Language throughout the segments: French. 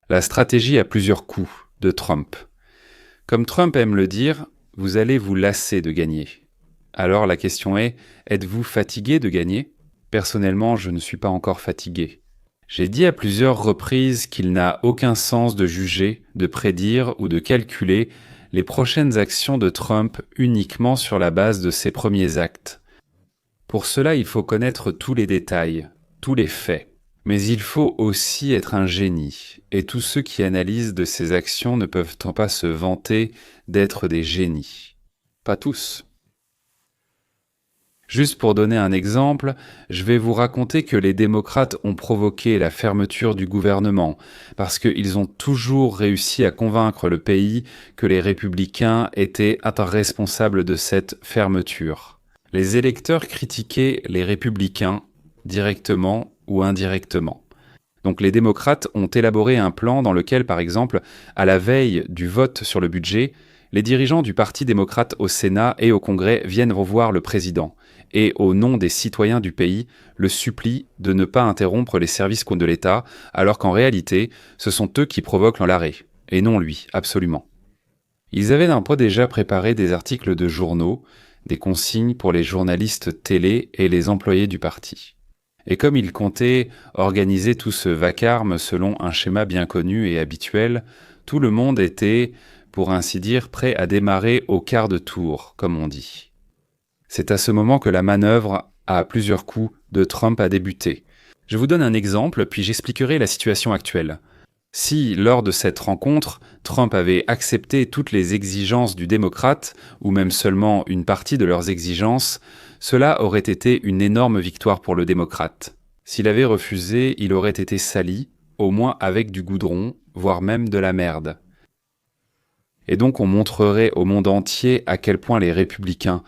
La stratégie à plusieurs coups de Trump. Comme Trump aime le dire, vous allez vous lasser de gagner. Alors la question est, êtes-vous fatigué de gagner ? Personnellement, je ne suis pas encore fatigué. J'ai dit à plusieurs reprises qu'il n'a aucun sens de juger, de prédire ou de calculer les prochaines actions de Trump uniquement sur la base de ses premiers actes. Pour cela, il faut connaître tous les détails, tous les faits. Mais il faut aussi être un génie, et tous ceux qui analysent de ses actions ne peuvent pas se vanter d'être des génies. Pas tous. Juste pour donner un exemple, je vais vous raconter que les démocrates ont provoqué la fermeture du gouvernement, parce qu'ils ont toujours réussi à convaincre le pays que les républicains étaient responsables de cette fermeture. Les électeurs critiquaient les républicains directement ou indirectement. Donc les démocrates ont élaboré un plan dans lequel, par exemple, à la veille du vote sur le budget, les dirigeants du Parti démocrate au Sénat et au Congrès viennent revoir le président et, au nom des citoyens du pays, le supplient de ne pas interrompre les services de l'État, alors qu'en réalité, ce sont eux qui provoquent l'arrêt, et non lui, absolument. Ils avaient d'un peu déjà préparé des articles de journaux, des consignes pour les journalistes télé et les employés du parti. Et comme ils comptaient organiser tout ce vacarme selon un schéma bien connu et habituel, tout le monde était, pour ainsi dire, prêt à démarrer au quart de tour, comme on dit. C'est à ce moment que la manœuvre, à plusieurs coups, de Trump a débuté. Je vous donne un exemple, puis j'expliquerai la situation actuelle. Si, lors de cette rencontre, Trump avait accepté toutes les exigences du démocrate, ou même seulement une partie de leurs exigences, cela aurait été une énorme victoire pour le démocrate. S'il avait refusé, il aurait été sali, au moins avec du goudron, voire même de la merde. Et donc on montrerait au monde entier à quel point les républicains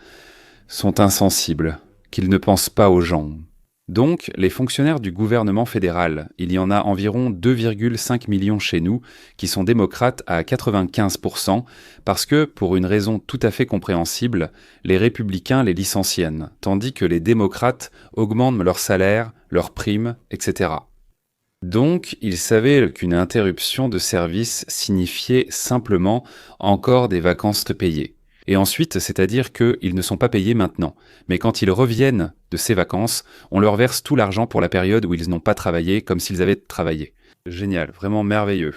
sont insensibles, qu'ils ne pensent pas aux gens. Donc, les fonctionnaires du gouvernement fédéral, il y en a environ 2,5 millions chez nous, qui sont démocrates à 95%, parce que, pour une raison tout à fait compréhensible, les républicains les licenciennent, tandis que les démocrates augmentent leurs salaires, leurs primes, etc. Donc, ils savaient qu'une interruption de service signifiait simplement encore des vacances payées. Et ensuite, c'est-à-dire qu'ils ne sont pas payés maintenant. Mais quand ils reviennent de ces vacances, on leur verse tout l'argent pour la période où ils n'ont pas travaillé, comme s'ils avaient travaillé. Génial, vraiment merveilleux.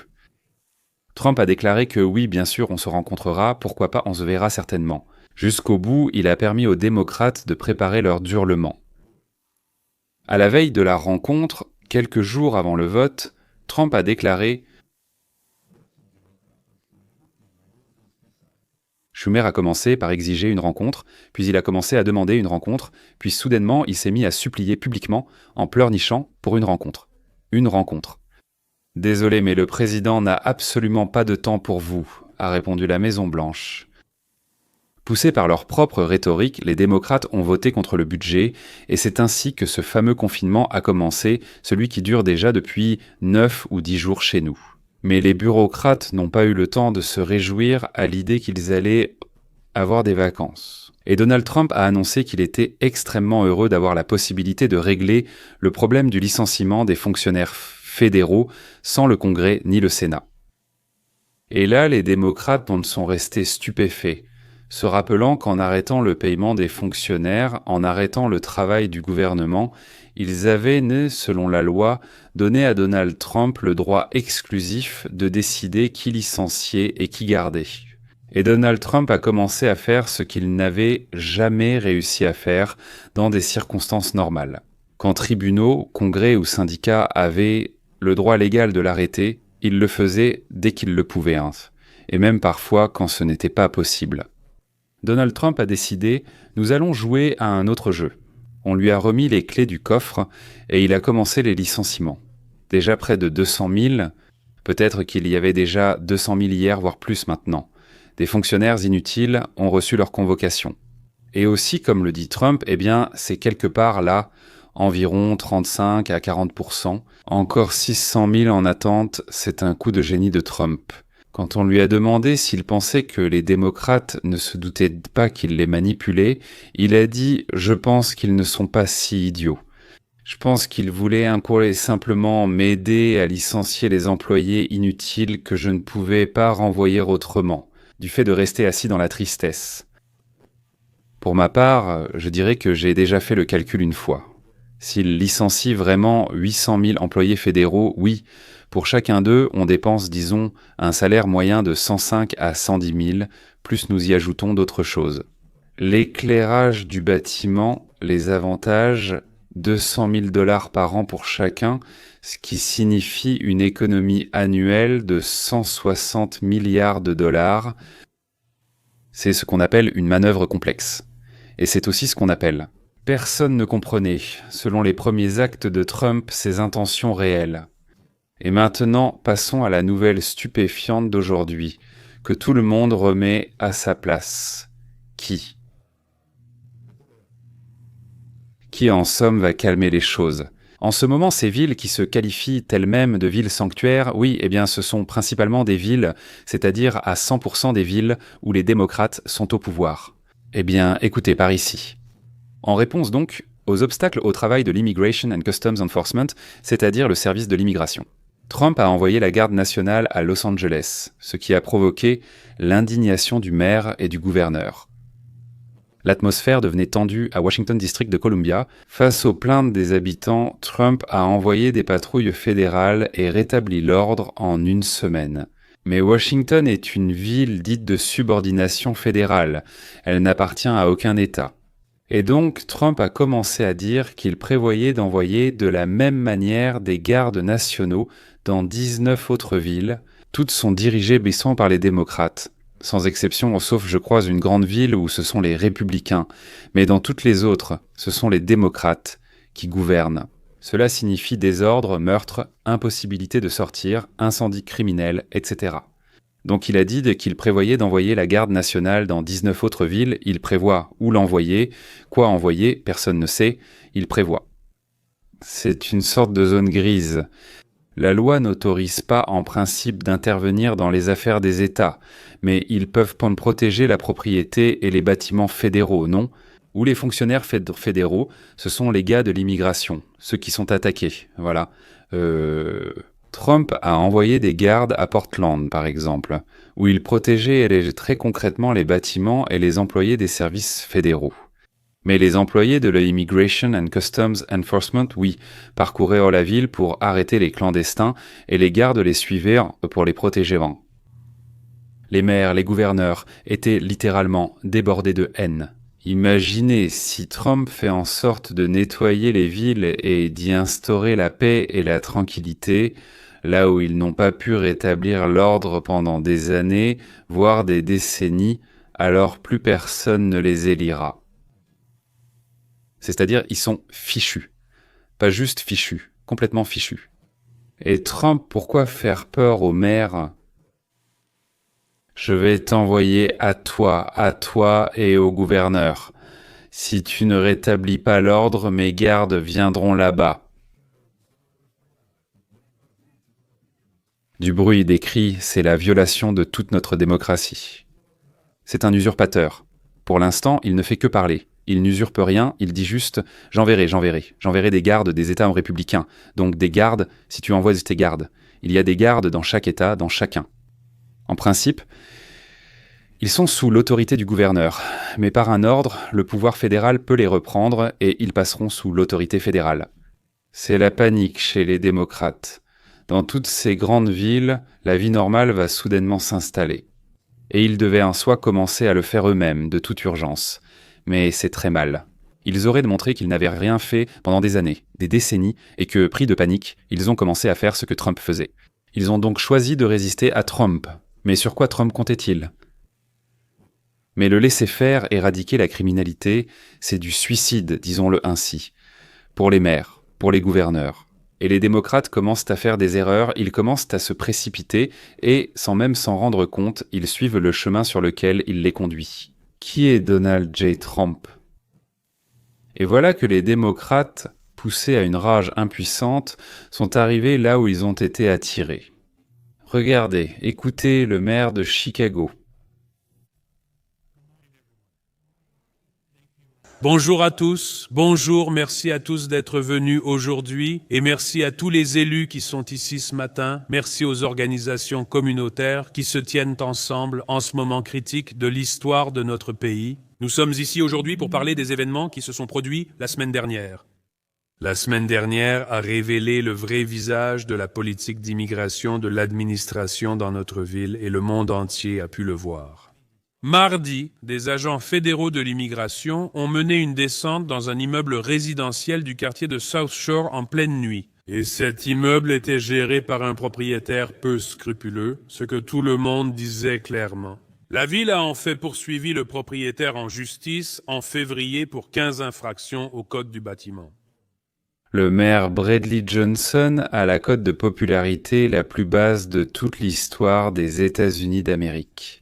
Trump a déclaré que oui, bien sûr, on se rencontrera, pourquoi pas, on se verra certainement. Jusqu'au bout, il a permis aux démocrates de préparer leur hurlement. À la veille de la rencontre, quelques jours avant le vote, Trump a déclaré « Schumer a commencé par exiger une rencontre, puis il a commencé à demander une rencontre, puis soudainement il s'est mis à supplier publiquement, en pleurnichant, pour une rencontre. Une rencontre. Désolé, mais le président n'a absolument pas de temps pour vous, a répondu la Maison-Blanche. Poussés par leur propre rhétorique, les démocrates ont voté contre le budget, et c'est ainsi que ce fameux confinement a commencé, celui qui dure déjà depuis 9 ou 10 jours chez nous. Mais les bureaucrates n'ont pas eu le temps de se réjouir à l'idée qu'ils allaient avoir des vacances. Et Donald Trump a annoncé qu'il était extrêmement heureux d'avoir la possibilité de régler le problème du licenciement des fonctionnaires fédéraux sans le Congrès ni le Sénat. Et là, les démocrates en sont restés stupéfaits, se rappelant qu'en arrêtant le paiement des fonctionnaires, en arrêtant le travail du gouvernement, ils avaient, selon la loi, donné à Donald Trump le droit exclusif de décider qui licencier et qui garder. Et Donald Trump a commencé à faire ce qu'il n'avait jamais réussi à faire dans des circonstances normales. Quand tribunaux, congrès ou syndicats avaient le droit légal de l'arrêter, il le faisait dès qu'il le pouvait, et même parfois quand ce n'était pas possible. Donald Trump a décidé « Nous allons jouer à un autre jeu ». On lui a remis les clés du coffre et il a commencé les licenciements. Déjà près de 200 000, peut-être qu'il y avait déjà 200 000 hier, voire plus maintenant. Des fonctionnaires inutiles ont reçu leur convocation. Et aussi, comme le dit Trump, eh bien, c'est quelque part là, environ 35 à 40%. Encore 600 000 en attente, c'est un coup de génie de Trump. Quand on lui a demandé s'il pensait que les démocrates ne se doutaient pas qu'il les manipulait, il a dit « Je pense qu'ils ne sont pas si idiots ». Je pense qu'il voulait simplement m'aider à licencier les employés inutiles que je ne pouvais pas renvoyer autrement, du fait de rester assis dans la tristesse. Pour ma part, je dirais que j'ai déjà fait le calcul une fois. S'il licencie vraiment 800 000 employés fédéraux, oui, pour chacun d'eux, on dépense, disons, un salaire moyen de 105 à 110 000, plus nous y ajoutons d'autres choses. L'éclairage du bâtiment, les avantages, 200 000 $ par an pour chacun, ce qui signifie une économie annuelle de 160 milliards de dollars. C'est ce qu'on appelle une manœuvre complexe. Et c'est aussi ce qu'on appelle. Personne ne comprenait, selon les premiers actes de Trump, ses intentions réelles. Et maintenant, passons à la nouvelle stupéfiante d'aujourd'hui, que tout le monde remet à sa place. Qui en somme va calmer les choses. En ce moment, ces villes qui se qualifient elles-mêmes de villes sanctuaires, oui, eh bien ce sont principalement des villes, c'est-à-dire à 100% des villes où les démocrates sont au pouvoir. Eh bien, écoutez, par ici. En réponse donc aux obstacles au travail de l'Immigration and Customs Enforcement, c'est-à-dire le service de l'immigration. Trump a envoyé la garde nationale à Los Angeles, ce qui a provoqué l'indignation du maire et du gouverneur. L'atmosphère devenait tendue à Washington District de Columbia. Face aux plaintes des habitants, Trump a envoyé des patrouilles fédérales et rétabli l'ordre en une semaine. Mais Washington est une ville dite de subordination fédérale. Elle n'appartient à aucun État. Et donc, Trump a commencé à dire qu'il prévoyait d'envoyer de la même manière des gardes nationaux dans 19 autres villes. Toutes sont dirigées par les démocrates. Sans exception, sauf je crois une grande ville où ce sont les républicains. Mais dans toutes les autres, ce sont les démocrates qui gouvernent. Cela signifie désordre, meurtre, impossibilité de sortir, incendie criminel, etc. Donc il a dit qu'il prévoyait d'envoyer la garde nationale dans 19 autres villes. Il prévoit où l'envoyer, quoi envoyer, personne ne sait, il prévoit. C'est une sorte de zone grise. La loi n'autorise pas en principe d'intervenir dans les affaires des États, mais ils peuvent protéger la propriété et les bâtiments fédéraux, non ? Ou les fonctionnaires fédéraux, ce sont les gars de l'immigration, ceux qui sont attaqués, voilà. Trump a envoyé des gardes à Portland, par exemple, où il protégeait très concrètement les bâtiments et les employés des services fédéraux. Mais les employés de l'Immigration and Customs Enforcement, oui, parcouraient la ville pour arrêter les clandestins et les gardes les suivaient pour les protéger. Les maires, les gouverneurs étaient littéralement débordés de haine. Imaginez si Trump fait en sorte de nettoyer les villes et d'y instaurer la paix et la tranquillité, là où ils n'ont pas pu rétablir l'ordre pendant des années, voire des décennies, alors plus personne ne les élira. C'est-à-dire, ils sont fichus. Pas juste fichus, complètement fichus. Et Trump, pourquoi faire peur aux maires ? Je vais t'envoyer à toi et au gouverneur. Si tu ne rétablis pas l'ordre, mes gardes viendront là-bas. Du bruit, des cris, c'est la violation de toute notre démocratie. C'est un usurpateur. Pour l'instant, il ne fait que parler. Il n'usurpe rien, il dit juste « j'enverrai des gardes des États républicains. Donc des gardes, si tu envoies tes gardes. Il y a des gardes dans chaque État, dans chacun. » En principe, ils sont sous l'autorité du gouverneur, mais par un ordre, le pouvoir fédéral peut les reprendre et ils passeront sous l'autorité fédérale. C'est la panique chez les démocrates. Dans toutes ces grandes villes, la vie normale va soudainement s'installer. Et ils devaient en soi commencer à le faire eux-mêmes, de toute urgence. Mais c'est très mal. Ils auraient démontré qu'ils n'avaient rien fait pendant des années, des décennies, et que, pris de panique, ils ont commencé à faire ce que Trump faisait. Ils ont donc choisi de résister à Trump. Mais sur quoi Trump comptait-il ? Mais le laisser-faire, éradiquer la criminalité, c'est du suicide, disons-le ainsi, pour les maires, pour les gouverneurs. Et les démocrates commencent à faire des erreurs, ils commencent à se précipiter, et, sans même s'en rendre compte, ils suivent le chemin sur lequel il les conduit. Qui est Donald J. Trump ? Et voilà que les démocrates, poussés à une rage impuissante, sont arrivés là où ils ont été attirés. Regardez, écoutez le maire de Chicago. Bonjour à tous, bonjour, merci à tous d'être venus aujourd'hui et merci à tous les élus qui sont ici ce matin. Merci aux organisations communautaires qui se tiennent ensemble en ce moment critique de l'histoire de notre pays. Nous sommes ici aujourd'hui pour parler des événements qui se sont produits la semaine dernière. La semaine dernière a révélé le vrai visage de la politique d'immigration de l'administration dans notre ville et le monde entier a pu le voir. Mardi, des agents fédéraux de l'immigration ont mené une descente dans un immeuble résidentiel du quartier de South Shore en pleine nuit. Et cet immeuble était géré par un propriétaire peu scrupuleux, ce que tout le monde disait clairement. La ville a en fait poursuivi le propriétaire en justice en février pour 15 infractions au code du bâtiment. Le maire Bradley Johnson a la cote de popularité la plus basse de toute l'histoire des États-Unis d'Amérique.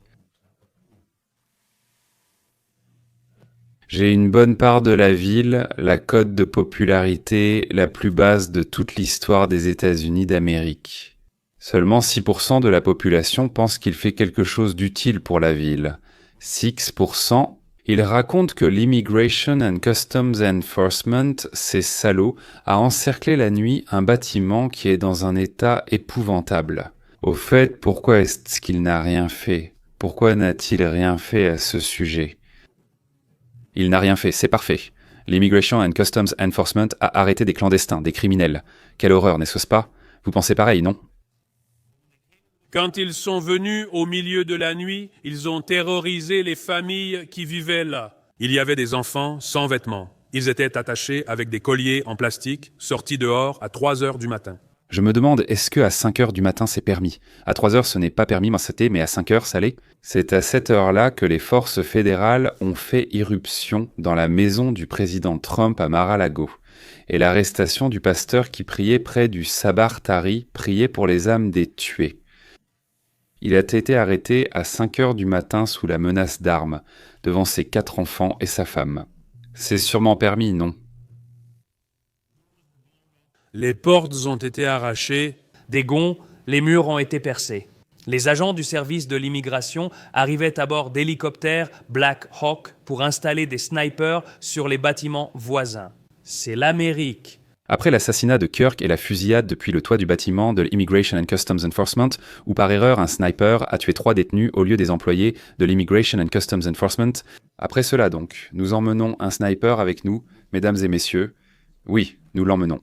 J'ai une bonne part de la ville, la cote de popularité la plus basse de toute l'histoire des États-Unis d'Amérique. Seulement 6% de la population pense qu'il fait quelque chose d'utile pour la ville. 6%. Il raconte que l'Immigration and Customs Enforcement, ces salauds, a encerclé la nuit un bâtiment qui est dans un état épouvantable. Au fait, pourquoi est-ce qu'il n'a rien fait? Pourquoi n'a-t-il rien fait à ce sujet? Il n'a rien fait, c'est parfait. L'Immigration and Customs Enforcement a arrêté des clandestins, des criminels. Quelle horreur, n'est-ce pas? Vous pensez pareil, non? Quand ils sont venus au milieu de la nuit, ils ont terrorisé les familles qui vivaient là. Il y avait des enfants sans vêtements. Ils étaient attachés avec des colliers en plastique, sortis dehors à 3 heures du matin. Je me demande, est-ce que à 5 heures du matin c'est permis? À 3 heures ce n'est pas permis, moi c'était, mais à 5 heures ça l'est. C'est à cette heure-là que les forces fédérales ont fait irruption dans la maison du président Trump à Mar-a-Lago. Et l'arrestation du pasteur qui priait près du Sabbar Tari, priait pour les âmes des tués. Il a été arrêté à 5 heures du matin sous la menace d'armes, devant ses 4 enfants et sa femme. C'est sûrement permis, non? Les portes ont été arrachées. Des gonds, les murs ont été percés. Les agents du service de l'immigration arrivaient à bord d'hélicoptères Black Hawk pour installer des snipers sur les bâtiments voisins. C'est l'Amérique. Après l'assassinat de Kirk et la fusillade depuis le toit du bâtiment de l'Immigration and Customs Enforcement, où par erreur un sniper a tué 3 détenus au lieu des employés de l'Immigration and Customs Enforcement, après cela donc, nous emmenons un sniper avec nous, mesdames et messieurs. Oui, nous l'emmenons.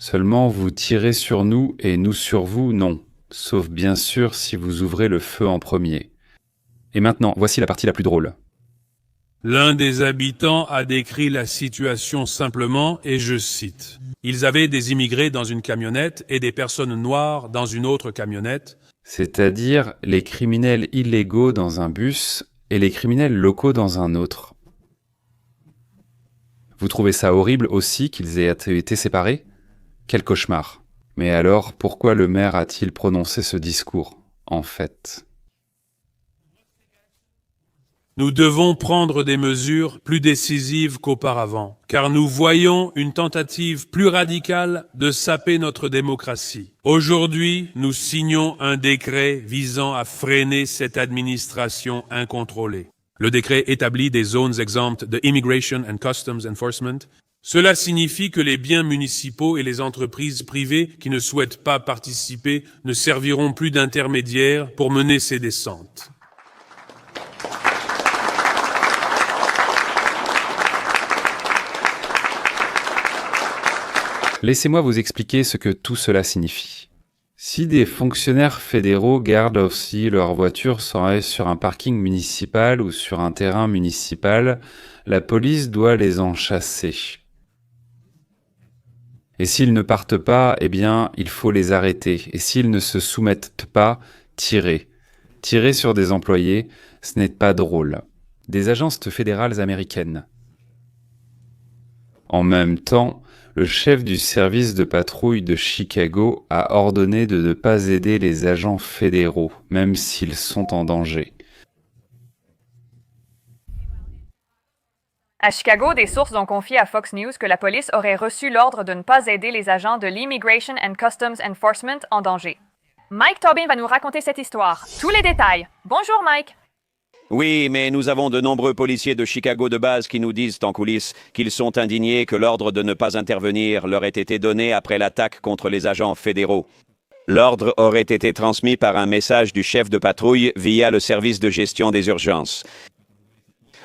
Seulement vous tirez sur nous et nous sur vous, non. Sauf bien sûr si vous ouvrez le feu en premier. Et maintenant, voici la partie la plus drôle. L'un des habitants a décrit la situation simplement, et je cite. Ils avaient des immigrés dans une camionnette et des personnes noires dans une autre camionnette. C'est-à-dire les criminels illégaux dans un bus et les criminels locaux dans un autre. Vous trouvez ça horrible aussi qu'ils aient été séparés? Quel cauchemar. Mais alors, pourquoi le maire a-t-il prononcé ce discours, en fait? Nous devons prendre des mesures plus décisives qu'auparavant, car nous voyons une tentative plus radicale de saper notre démocratie. Aujourd'hui, nous signons un décret visant à freiner cette administration incontrôlée. Le décret établit des zones exemptes de Immigration and Customs Enforcement. Cela signifie que les biens municipaux et les entreprises privées qui ne souhaitent pas participer ne serviront plus d'intermédiaires pour mener ces descentes. Laissez-moi vous expliquer ce que tout cela signifie. Si des fonctionnaires fédéraux gardent aussi leur voiture sur un parking municipal ou sur un terrain municipal, la police doit les en chasser. Et s'ils ne partent pas, eh bien, il faut les arrêter. Et s'ils ne se soumettent pas, tirer. Tirer sur des employés, ce n'est pas drôle. Des agences fédérales américaines. En même temps, le chef du service de patrouille de Chicago a ordonné de ne pas aider les agents fédéraux, même s'ils sont en danger. À Chicago, des sources ont confié à Fox News que la police aurait reçu l'ordre de ne pas aider les agents de l'Immigration and Customs Enforcement en danger. Mike Tobin va nous raconter cette histoire. Tous les détails. Bonjour Mike. Oui, mais nous avons de nombreux policiers de Chicago de base qui nous disent en coulisses qu'ils sont indignés que l'ordre de ne pas intervenir leur ait été donné après l'attaque contre les agents fédéraux. L'ordre aurait été transmis par un message du chef de patrouille via le service de gestion des urgences.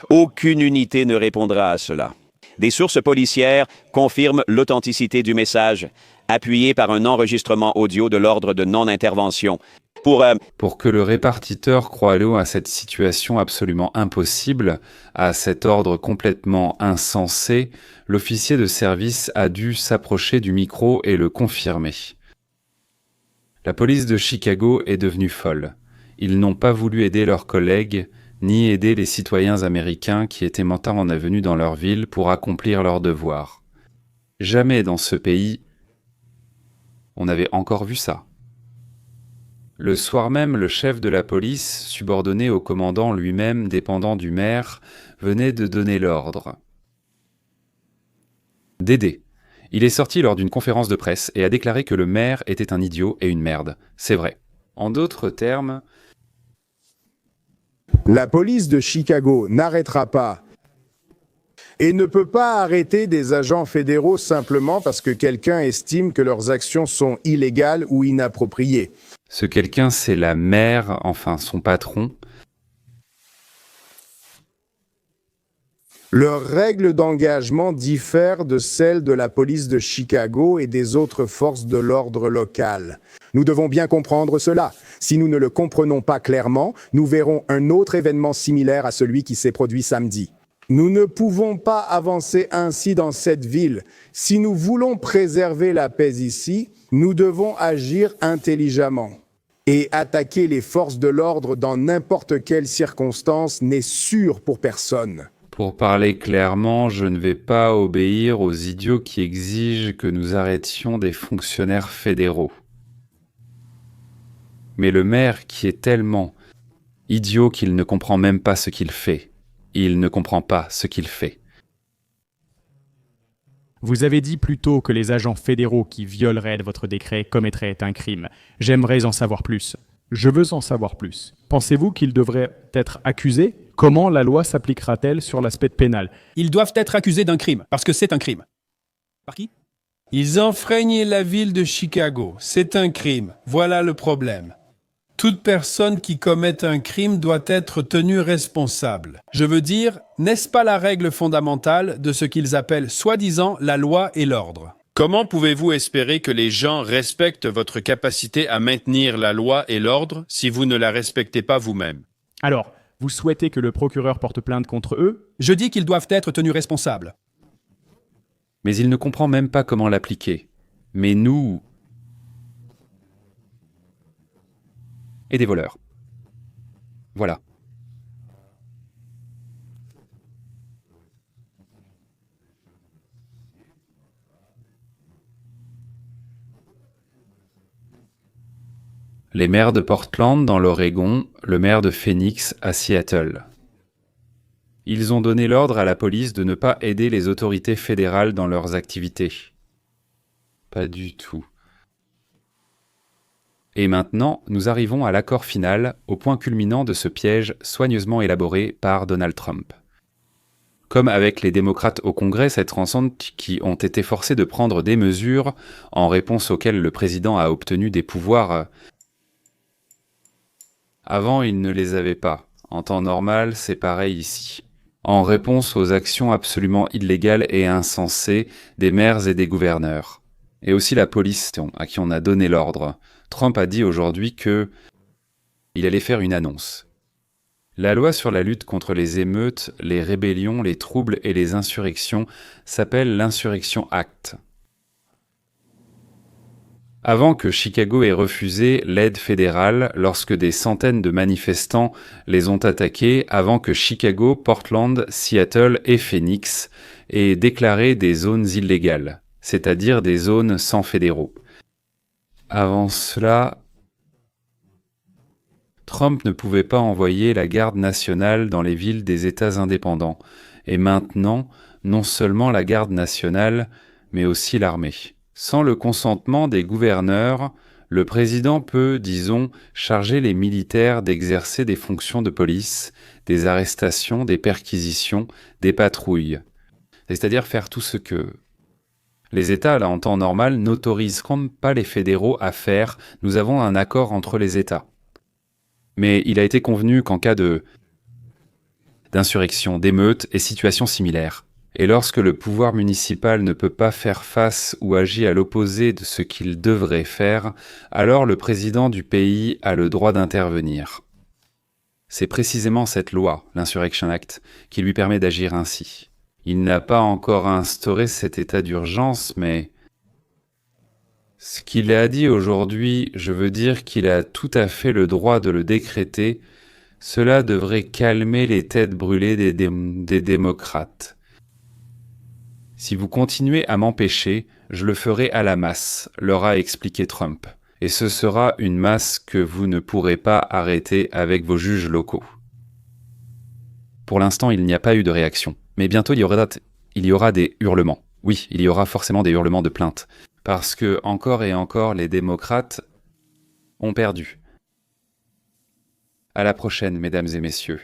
Aucune unité ne répondra à cela. Des sources policières confirment l'authenticité du message, appuyé par un enregistrement audio de l'ordre de non-intervention. Pour que le répartiteur croie l'eau à cette situation absolument impossible, à cet ordre complètement insensé, l'officier de service a dû s'approcher du micro et le confirmer. La police de Chicago est devenue folle. Ils n'ont pas voulu aider leurs collègues, ni aider les citoyens américains qui étaient mentamment venus dans leur ville pour accomplir leurs devoirs. Jamais dans ce pays, on avait encore vu ça. Le soir même, le chef de la police, subordonné au commandant lui-même dépendant du maire, venait de donner l'ordre d'aider. Il est sorti lors d'une conférence de presse et a déclaré que le maire était un idiot et une merde. C'est vrai. En d'autres termes, la police de Chicago n'arrêtera pas et ne peut pas arrêter des agents fédéraux simplement parce que quelqu'un estime que leurs actions sont illégales ou inappropriées. Ce quelqu'un, c'est la mère, enfin son patron. Leurs règles d'engagement diffèrent de celles de la police de Chicago et des autres forces de l'ordre local. Nous devons bien comprendre cela. Si nous ne le comprenons pas clairement, nous verrons un autre événement similaire à celui qui s'est produit samedi. Nous ne pouvons pas avancer ainsi dans cette ville. Si nous voulons préserver la paix ici, nous devons agir intelligemment. Et attaquer les forces de l'ordre dans n'importe quelle circonstance n'est sûr pour personne. Pour parler clairement, je ne vais pas obéir aux idiots qui exigent que nous arrêtions des fonctionnaires fédéraux. Mais le maire qui est tellement idiot qu'il ne comprend même pas ce qu'il fait. Il ne comprend pas ce qu'il fait. Vous avez dit plus tôt que les agents fédéraux qui violeraient votre décret commettraient un crime. J'aimerais en savoir plus. Je veux en savoir plus. Pensez-vous qu'ils devraient être accusés ? Comment la loi s'appliquera-t-elle sur l'aspect pénal ? Ils doivent être accusés d'un crime, parce que c'est un crime. Par qui ? Ils enfreignent la ville de Chicago. C'est un crime. Voilà le problème. Toute personne qui commet un crime doit être tenue responsable. Je veux dire, n'est-ce pas la règle fondamentale de ce qu'ils appellent soi-disant la loi et l'ordre ? Comment pouvez-vous espérer que les gens respectent votre capacité à maintenir la loi et l'ordre si vous ne la respectez pas vous-même ? Alors, vous souhaitez que le procureur porte plainte contre eux ? Je dis qu'ils doivent être tenus responsables. Mais il ne comprend même pas comment l'appliquer. Mais nous... et des voleurs. Voilà. Les maires de Portland dans l'Oregon, le maire de Phoenix à Seattle. Ils ont donné l'ordre à la police de ne pas aider les autorités fédérales dans leurs activités. Pas du tout. Et maintenant, nous arrivons à l'accord final, au point culminant de ce piège soigneusement élaboré par Donald Trump. Comme avec les démocrates au Congrès cette rencontre qui ont été forcés de prendre des mesures en réponse auxquelles le président a obtenu des pouvoirs. Avant, il ne les avait pas. En temps normal, c'est pareil ici. En réponse aux actions absolument illégales et insensées des maires et des gouverneurs. Et aussi la police à qui on a donné l'ordre. Trump a dit aujourd'hui que il allait faire une annonce. La loi sur la lutte contre les émeutes, les rébellions, les troubles et les insurrections s'appelle l'Insurrection Act. Avant que Chicago ait refusé l'aide fédérale lorsque des centaines de manifestants les ont attaqués, avant que Chicago, Portland, Seattle et Phoenix aient déclaré des zones illégales, c'est-à-dire des zones sans fédéraux. Avant cela, Trump ne pouvait pas envoyer la garde nationale dans les villes des États indépendants. Et maintenant, non seulement la garde nationale, mais aussi l'armée. Sans le consentement des gouverneurs, le président peut, disons, charger les militaires d'exercer des fonctions de police, des arrestations, des perquisitions, des patrouilles. C'est-à-dire faire tout ce que les États, là, en temps normal, n'autoriseront pas les fédéraux à faire. Nous avons un accord entre les États. Mais il a été convenu qu'en cas d'insurrection, d'émeute et situations similaires, et lorsque le pouvoir municipal ne peut pas faire face ou agit à l'opposé de ce qu'il devrait faire, alors le président du pays a le droit d'intervenir. C'est précisément cette loi, l'Insurrection Act, qui lui permet d'agir ainsi. Il n'a pas encore instauré cet état d'urgence, mais ce qu'il a dit aujourd'hui, je veux dire qu'il a tout à fait le droit de le décréter. Cela devrait calmer les têtes brûlées des démocrates. Si vous continuez à m'empêcher, je le ferai à la masse, leur a expliqué Trump. Et ce sera une masse que vous ne pourrez pas arrêter avec vos juges locaux. Pour l'instant, il n'y a pas eu de réaction. Mais bientôt, il y aura des hurlements. Oui, il y aura forcément des hurlements de plainte. Parce que, encore et encore, les démocrates ont perdu. À la prochaine, mesdames et messieurs.